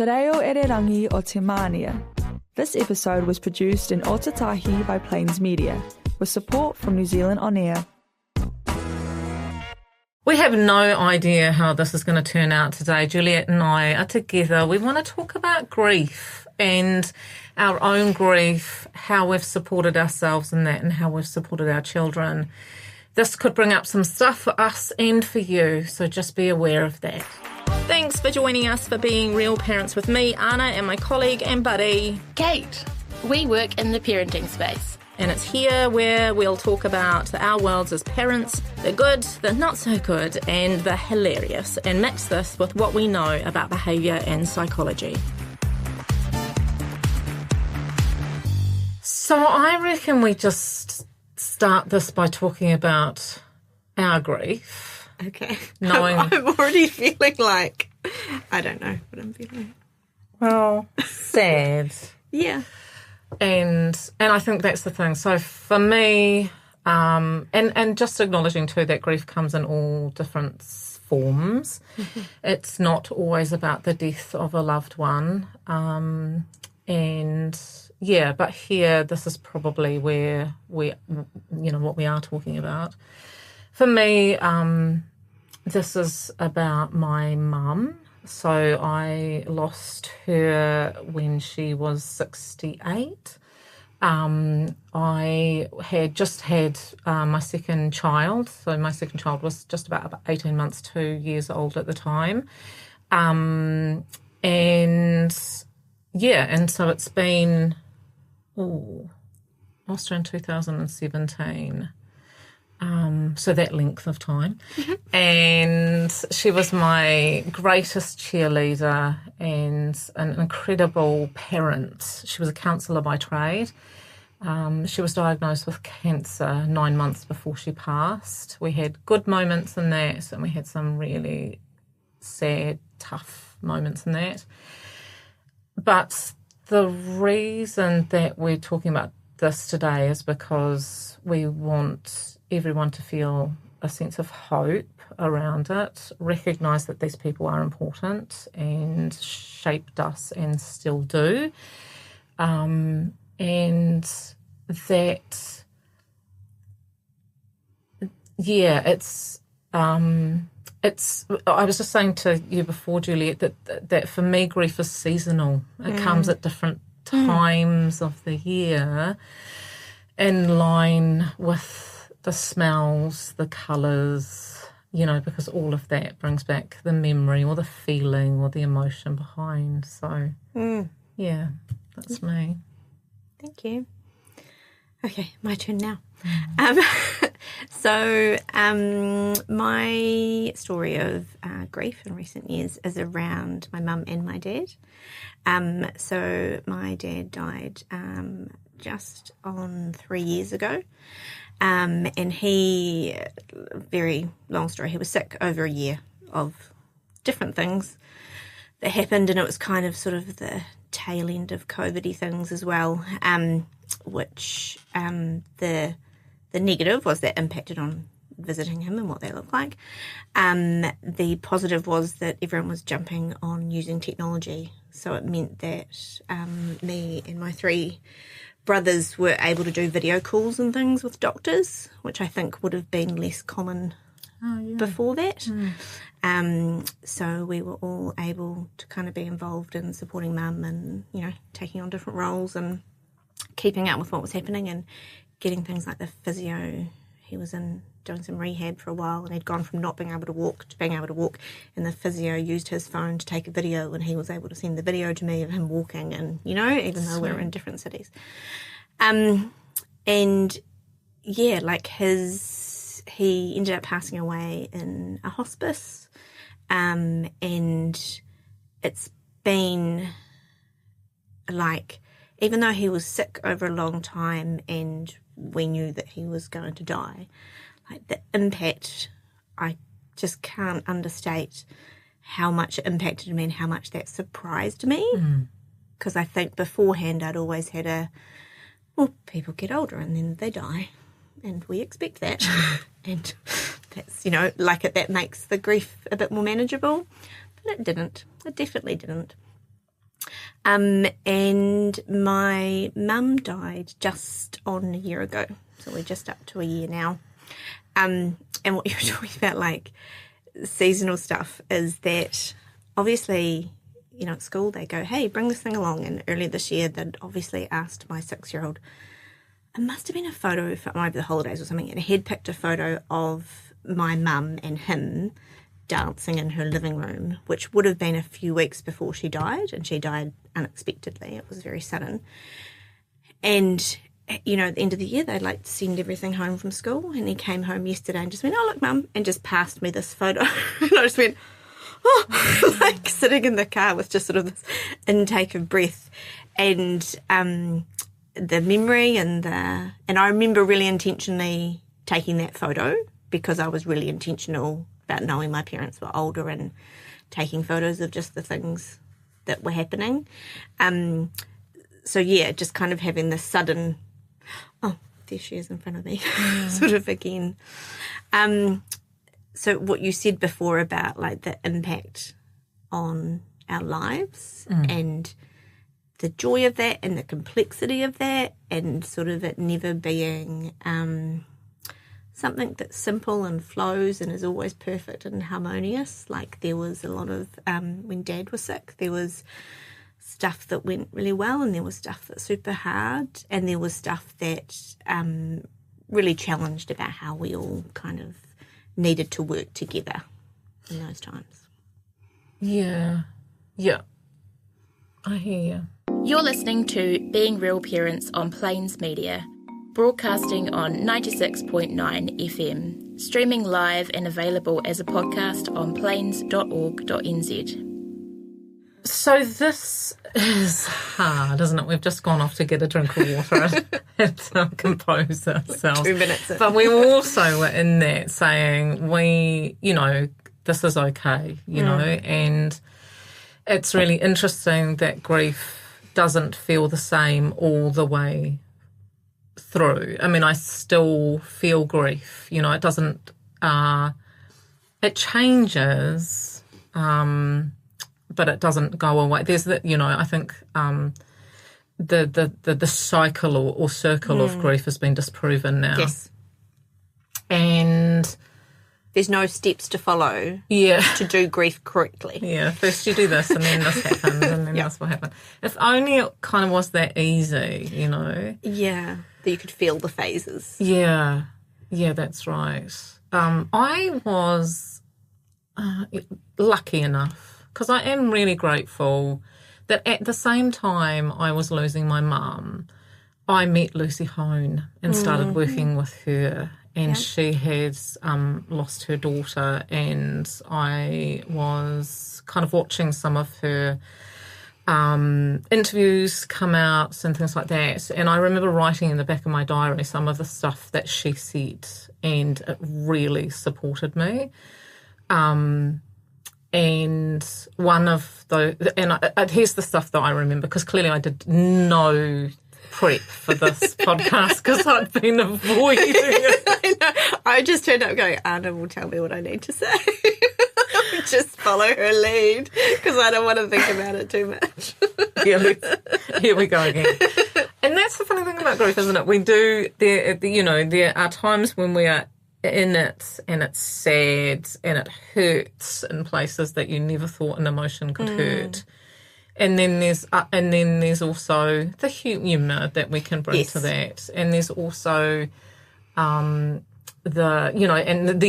Te reo ererangi o te mānia. This episode was produced in Otatahi by Plains Media, with support from New Zealand On Air. We have no idea how this is going to turn out today. Juliet and I are together. We want to talk about grief and our own grief, how we've supported ourselves in that and how we've supported our children. This could bring up some stuff for us and for you, so just be aware of that. Thanks for joining us for Being Real Parents with me, Anna, and my colleague and buddy, Kate. We work in the parenting space. And it's here where we'll talk about our worlds as parents, the good, the not so good, and the hilarious, and mix this with what we know about behaviour and psychology. So I reckon we just start this by talking about our grief. Okay. Knowing... I'm already feeling like, I don't know what I'm feeling. Well, sad. Yeah. And I think that's the thing. So for me, and just acknowledging too that grief comes in all different forms. Mm-hmm. It's not always about the death of a loved one. And yeah, but here this is probably where we, what we are talking about. For me, this is about my mum. So I lost her when she was 68. I had just had my second child. So my second child was just about 18 months, 2 years old at the time. And so it's been, lost her in 2017. So that length of time. Mm-hmm. And she was my greatest cheerleader and an incredible parent. She was a counsellor by trade. She was diagnosed with cancer 9 months before she passed. We had good moments in that, and we had some really sad, tough moments in that. But the reason that we're talking about this today is because we want everyone to feel a sense of hope around it, recognise that these people are important and shaped us and still do, and that, it's. I was just saying to you before, Juliet, that for me grief is seasonal. It comes at different times of the year, in line with the smells, the colours, because all of that brings back the memory or the feeling or the emotion behind. So, yeah, that's me. Thank you. Okay, my turn now. My story of grief in recent years is around my mum and my dad. So my dad died just on 3 years ago. And he, very long story, he was sick over a year of different things that happened, and it was kind of sort of the tail end of COVID-y things as well, which the negative was that impacted on visiting him and what they looked like. The positive was that everyone was jumping on using technology, so it meant that me and my three brothers were able to do video calls and things with doctors, which I think would have been less common before that. So we were all able to kind of be involved in supporting mum and, taking on different roles and keeping up with what was happening and getting things like the physio. He was in doing some rehab for a while and he'd gone from not being able to walk to being able to walk, and the physio used his phone to take a video and he was able to send the video to me of him walking, and even though we were in different cities. He ended up passing away in a hospice, and it's been like, even though he was sick over a long time and we knew that he was going to die, like the impact, I just can't understate how much it impacted me and how much that surprised me. Because I think beforehand I'd always had people get older and then they die, and we expect that. And that's, that makes the grief a bit more manageable. But it didn't. It definitely didn't. And my mum died just on a year ago. So we're just up to a year now. And what you were talking about, like seasonal stuff, is that obviously, you know, at school they go, hey, bring this thing along. And earlier this year they'd obviously asked my 6-year-old, it must have been a photo from over the holidays or something, and he'd picked a photo of my mum and him dancing in her living room, which would have been a few weeks before she died, and she died unexpectedly. It was very sudden. And, you know, at the end of the year, they'd like to send everything home from school, and he came home yesterday and just went, oh, look, Mum, and just passed me this photo. And I just went, oh, like sitting in the car with just sort of this intake of breath. And the memory and I remember really intentionally taking that photo because I was really intentional about knowing my parents were older and taking photos of just the things that were happening. So, yeah, just kind of having this sudden, oh, there she is in front of me, sort of again. So what you said before about, like, the impact on our lives and the joy of that and the complexity of that, and sort of it never being something that's simple and flows and is always perfect and harmonious. Like there was a lot of, when Dad was sick, there was stuff that went really well and there was stuff that's super hard, and there was stuff that really challenged about how we all kind of needed to work together in those times. Yeah. I hear you. You're listening to Being Real Parents on Plains Media, broadcasting on 96.9 FM, streaming live and available as a podcast on plains.org.nz. So this is hard, isn't it? We've just gone off to get a drink of water and compose ourselves. 2 minutes in. But we also were in that saying, this is okay, you know, and it's really interesting that grief doesn't feel the same all the way through. I mean, I still feel grief, you know, it doesn't, it changes, but it doesn't go away. There's the, you know, I think the cycle or circle of grief has been disproven now. Yes. And there's no steps to follow to do grief correctly. Yeah, first you do this and then this happens and then this will happen. If only it kind of was that easy, you know. Yeah, that you could feel the phases. Yeah, that's right. I was lucky enough, because I am really grateful that at the same time I was losing my mum, I met Lucy Hone and started working with her. And she had lost her daughter, and I was kind of watching some of her interviews come out and things like that. And I remember writing in the back of my diary some of the stuff that she said, and it really supported me. And one of the, here's the stuff that I remember, because clearly I did no prep for this podcast because I'd been avoiding it. I just turned up going, Anna will tell me what I need to say. Just follow her lead because I don't want to think about it too much. Here we go again. And that's the funny thing about grief, isn't it? We do, there are times when we are in it and it's sad and it hurts in places that you never thought an emotion could hurt. And then there's also the humour that we can bring to that, and there's also the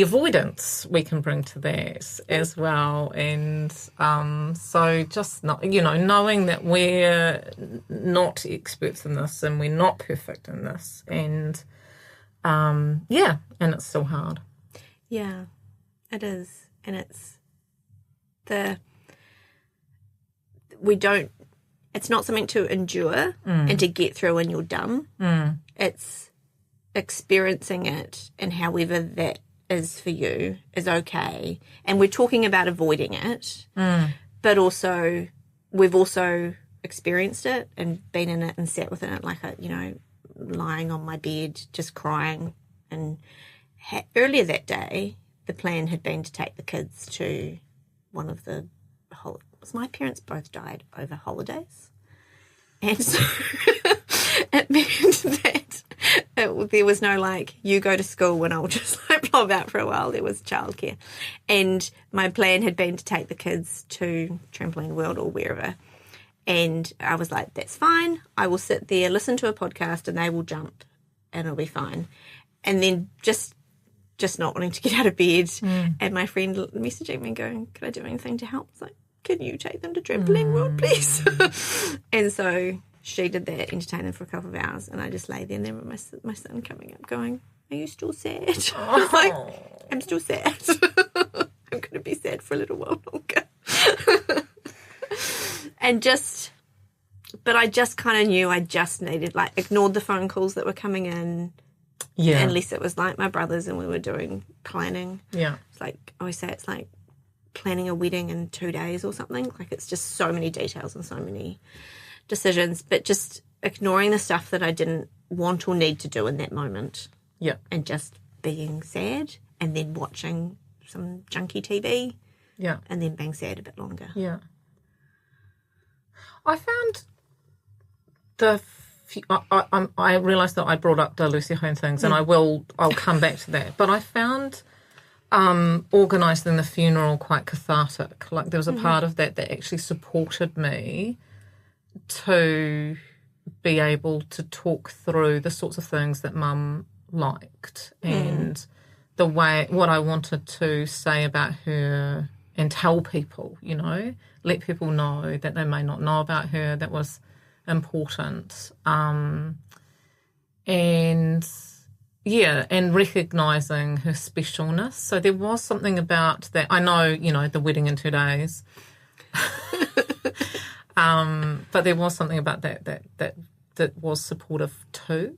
avoidance we can bring to that as well. And so just not, knowing that we're not experts in this and we're not perfect in this, and and it's still hard. Yeah, it is, and it's it's not something to endure and to get through when you're done. It's experiencing it, and however that is for you is okay. And we're talking about avoiding it, but also we've also experienced it and been in it and sat within it, like, lying on my bed just crying. And earlier that day, the plan had been to take the kids to one of the my parents both died over holidays. And so it meant that there was no, like, you go to school and I'll just, like, blob out for a while. There was childcare. And my plan had been to take the kids to Trampoline World or wherever. And I was like, that's fine. I will sit there, listen to a podcast, and they will jump, and it'll be fine. And then just not wanting to get out of bed. And my friend messaging me going, can I do anything to help? I was like, can you take them to Trampoline World, please? And so she did that, entertained them for a couple of hours, and I just lay there, and then with my son coming up going, are you still sad? I was like, I'm still sad. I'm going to be sad for a little while longer. But I just kind of knew I just needed, like, ignored the phone calls that were coming in. Yeah. Unless it was like my brothers and we were doing planning. Yeah. It's like, I always say it's like planning a wedding in 2 days or something. Like, it's just so many details and so many decisions, but just ignoring the stuff that I didn't want or need to do in that moment. Yeah. And just being sad and then watching some junky TV. Yeah. And then being sad a bit longer. Yeah. I found I realised that I brought up the Lucy Home things, and I'll come back to that. But I found organising the funeral quite cathartic. Like, there was a part of that actually supported me to be able to talk through the sorts of things that Mum liked and the way, what I wanted to say about her and tell people, you know, let people know that they may not know about her. That was important. And recognising her specialness. So there was something about that. I know, you know, the wedding in 2 days. But there was something about that was supportive too.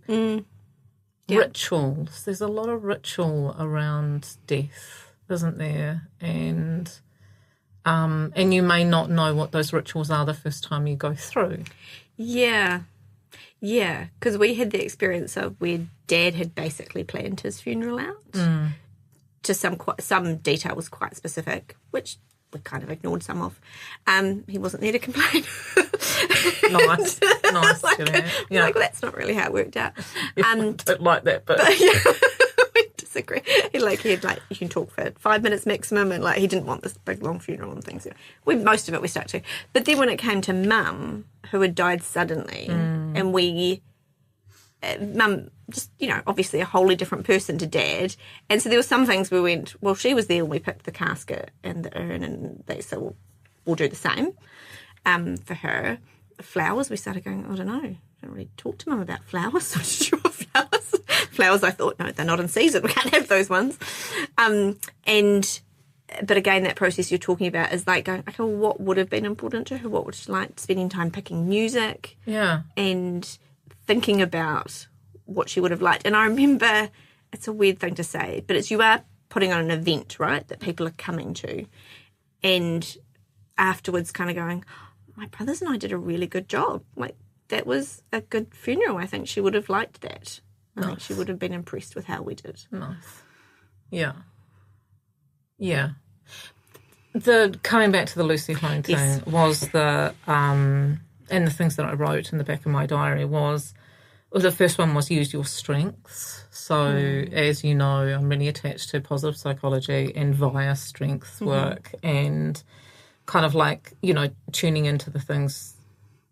Yep. Rituals. There's a lot of ritual around death, isn't there? And you may not know what those rituals are the first time you go through. Yeah, because we had the experience of where Dad had basically planned his funeral out. To some detail was quite specific, which we kind of ignored some of. He wasn't there to complain. Nice, like, Juliet. Yeah. Like, well, that's not really how it worked out. I don't like that, but yeah. We disagree. He had you can talk for 5 minutes maximum, and he didn't want this big long funeral and things. Most of it we stuck to. But then when it came to Mum, who had died suddenly, and Mum just, obviously a wholly different person to Dad, and so there were some things we went, well, she was there when we picked the casket and the urn, and they said, well, we'll do the same for her. Flowers, we started going, I don't know, I don't really talk to Mum about flowers. So did you want flowers? Flowers, I thought, no, they're not in season. We can't have those ones. But again, that process you're talking about is like going, okay, well, what would have been important to her? What would she like? Spending time picking music. Yeah. And thinking about what she would have liked. And I remember, it's a weird thing to say, but you are putting on an event, right, that people are coming to. And afterwards kind of going, my brothers and I did a really good job. Like, that was a good funeral. I think she would have liked that. I think she would have been impressed with how we did. Nice. Yeah. Yeah. The coming back to the Lucy Home thing was the and the things that I wrote in the back of my diary was the first one was use your strengths. So as you know, I'm really attached to positive psychology and via strengths work and kind of like, tuning into the things,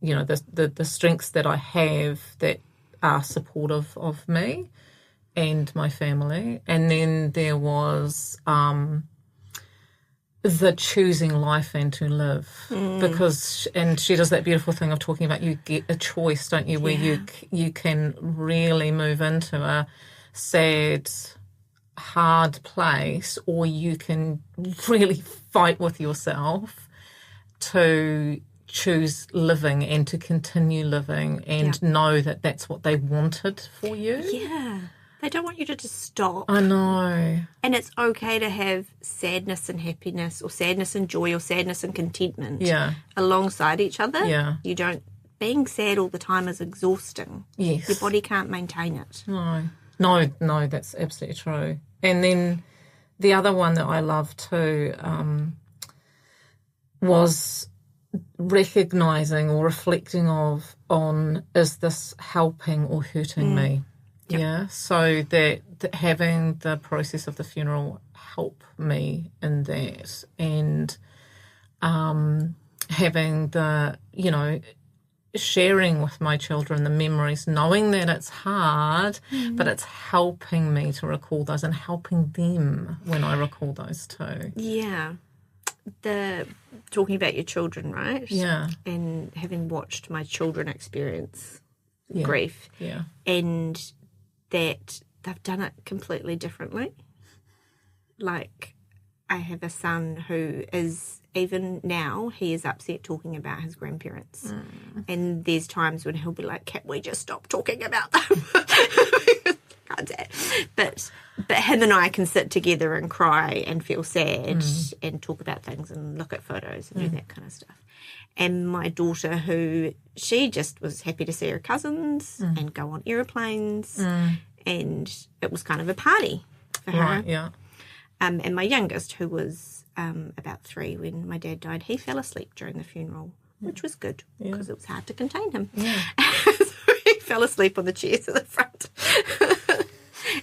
the strengths that I have that are supportive of me and my family. And then there was the choosing life and to live because, and she does that beautiful thing of talking about you get a choice, don't you, where you can really move into a sad, hard place, or you can really fight with yourself to choose living and to continue living and know that that's what they wanted for you. Yeah. They don't want you to just stop. I know. And it's okay to have sadness and happiness, or sadness and joy, or sadness and contentment alongside each other. Yeah. Being sad all the time is exhausting. Yes. Your body can't maintain it. No, that's absolutely true. And then the other one that I love too was recognising or reflecting on, is this helping or hurting me? Yep. Yeah, so that having the process of the funeral help me in that, and having the, sharing with my children the memories, knowing that it's hard, but it's helping me to recall those and helping them when I recall those too. Yeah. Talking about your children, right? Yeah. And having watched my children experience Yeah. grief, Yeah. and that they've done it completely differently. Like, I have a son who is, even now, he is upset talking about his grandparents. And there's times when he'll be like, "Can we just stop talking about them?" Can't say it. But him and I can sit together and cry and feel sad and talk about things and look at photos and do that kind of stuff. And my daughter, who, she just was happy to see her cousins and go on aeroplanes, and it was kind of a party for her. Right, yeah. And my youngest, who was about 3 when my dad died, he fell asleep during the funeral, which was good because it was hard to contain him. Yeah. So he fell asleep on the chairs at the front.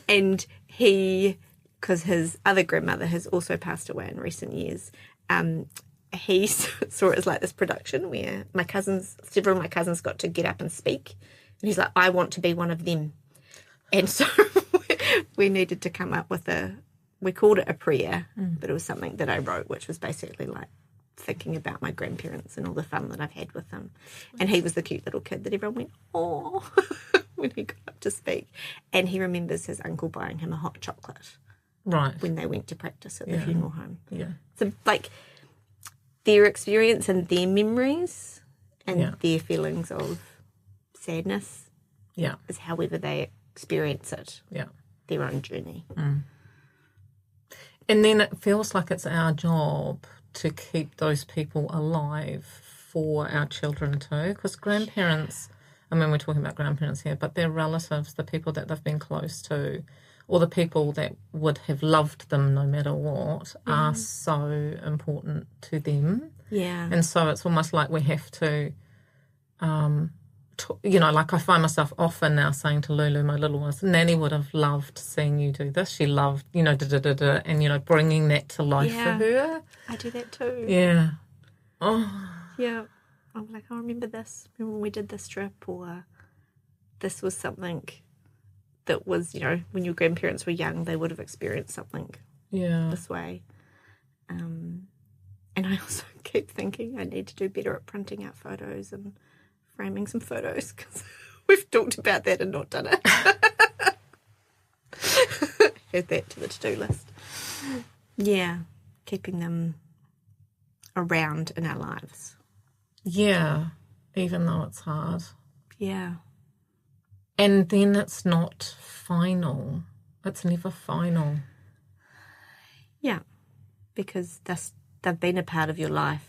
And because his other grandmother has also passed away in recent years, he saw it as like this production where several of my cousins got to get up and speak. And he's like, "I want to be one of them." And so we needed to come up with we called it a prayer, but it was something that I wrote, which was basically like thinking about my grandparents and all the fun that I've had with them. And he was the cute little kid that everyone went, "Oh," when he got up to speak. And he remembers his uncle buying him a hot chocolate. Right. When they went to practice at the funeral home. Yeah. So, like, their experience and their memories and their feelings of sadness is however they experience it. Yeah. Their own journey. And then it feels like it's our job to keep those people alive for our children too, because grandparents, I mean, we're talking about grandparents here, but their relatives, the people that they've been close to, or the people that would have loved them no matter what, are so important to them. Yeah. And so it's almost like we have to, like I find myself often now saying to Lulu, my little one, "Nanny would have loved seeing you do this. She loved, and, bringing that to life for her." I do that too. Yeah. Oh. Yeah. I'm like, "I remember this. Remember when we did this trip?" Or this was something that was, when your grandparents were young, they would have experienced something this way. And I also keep thinking I need to do better at printing out photos and framing some photos, because we've talked about that and not done it. Add that to the to-do list. Yeah, keeping them around in our lives. Yeah, even though it's hard. Yeah. And then it's not final. It's never final. Yeah, because they've been a part of your life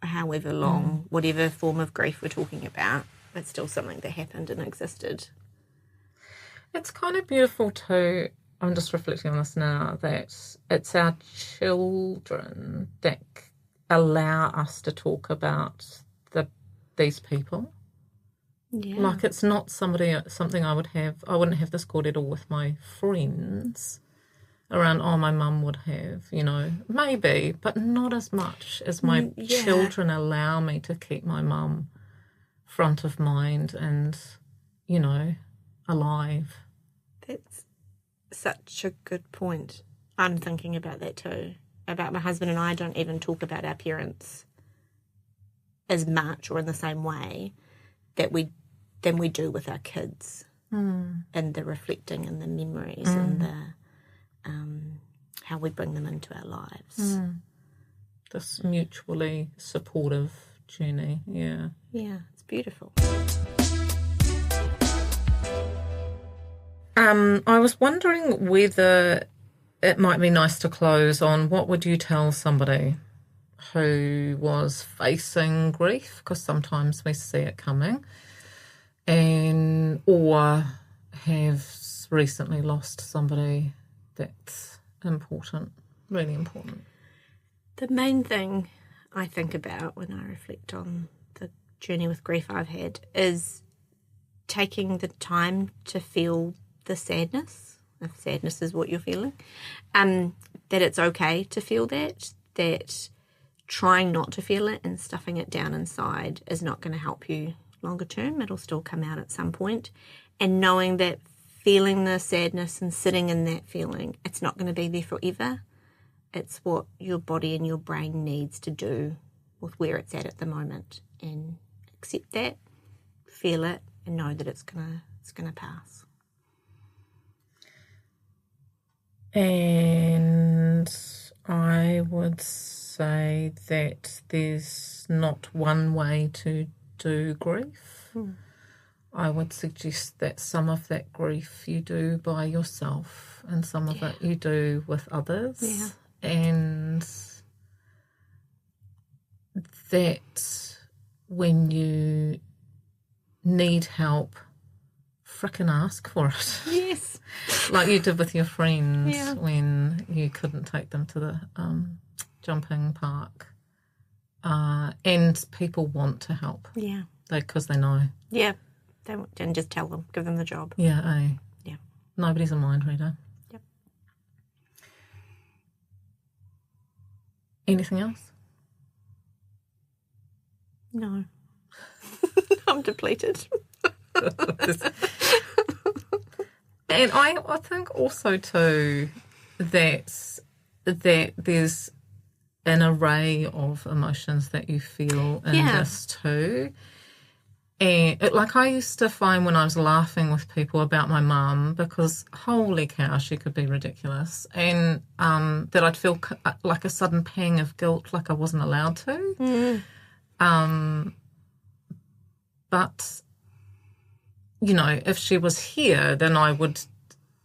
however long, whatever form of grief we're talking about. It's still something that happened and existed. It's kind of beautiful too, I'm just reflecting on this now, that it's our children that allow us to talk about these people. Yeah. Like, it's not something I wouldn't have this kōrero with my friends around, my mum would have, maybe, but not as much as my children allow me to keep my mum front of mind and, alive. That's such a good point. I'm thinking about that too. About my husband and I don't even talk about our parents as much or in the same way than we do with our kids. And the reflecting and the memories and the how we bring them into our lives. This mutually supportive journey, yeah. Yeah, it's beautiful. I was wondering whether it might be nice to close on what would you tell somebody who was facing grief, because sometimes we see it coming, or have recently lost somebody that's important, really important. The main thing I think about when I reflect on the journey with grief I've had is taking the time to feel the sadness, if sadness is what you're feeling, that it's okay to feel that trying not to feel it and stuffing it down inside is not going to help you longer term. It'll still come out at some point. And knowing that feeling the sadness and sitting in that feeling, it's not going to be there forever. It's what your body and your brain needs to do with where it's at the moment, and accept that, feel it, and know that it's gonna pass. And I would say that there's not one way to do grief. I would suggest that some of that grief you do by yourself and some of it you do with others. Yeah. And that when you need help, frickin' ask for it. Yes. Like you did with your friends Yeah. when you couldn't take them to the jumping park. And people want to help. Yeah. Because they know. Yeah. And just tell them, give them the job. Yeah, Yeah. Nobody's a mind reader. Yep. Anything else? No. I'm depleted. And I think also too that there's an array of emotions that you feel in this too. And like I used to find when I was laughing with people about my mum, because holy cow, she could be ridiculous, and that I'd feel like a sudden pang of guilt, like I wasn't allowed to. But, you know, if she was here, then I would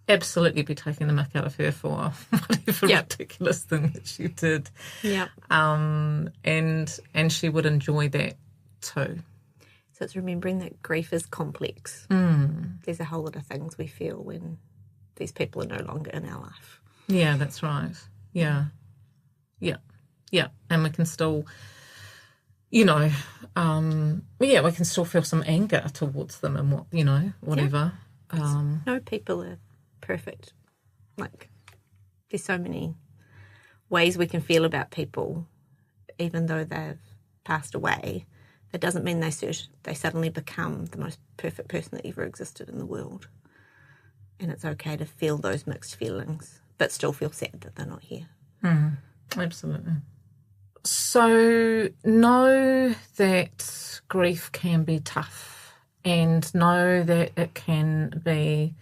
absolutely be taking the mick out of her for whatever ridiculous thing that she did. Yeah. And she would enjoy that too. So it's remembering that grief is complex. There's a whole lot of things we feel when these people are no longer in our life. Yeah, that's right. Yeah. And we can still, you know, we can still feel some anger towards them and whatever. No people are perfect. Like, there's so many ways we can feel about people, even though they've passed away. That doesn't mean they suddenly become the most perfect person that ever existed in the world. And it's okay to feel those mixed feelings, but still feel sad that they're not here. Absolutely. So know that grief can be tough, and know that it can be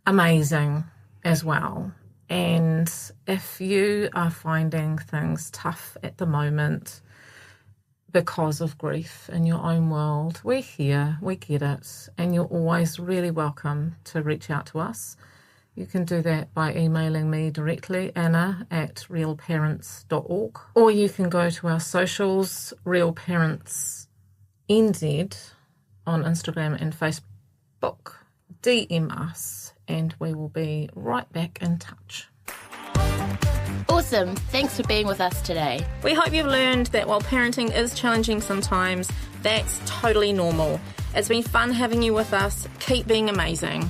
amazing as well. And if you are finding things tough at the moment because of grief in your own world, we're here, we get it, and you're always really welcome to reach out to us. You can do that by emailing me directly, anna@realparents.org, or you can go to our socials, Real Parents NZ, on Instagram and Facebook. DM us and we will be right back in touch. Awesome. Thanks for being with us today. We hope you've learned that while parenting is challenging sometimes, that's totally normal. It's been fun having you with us. Keep being amazing.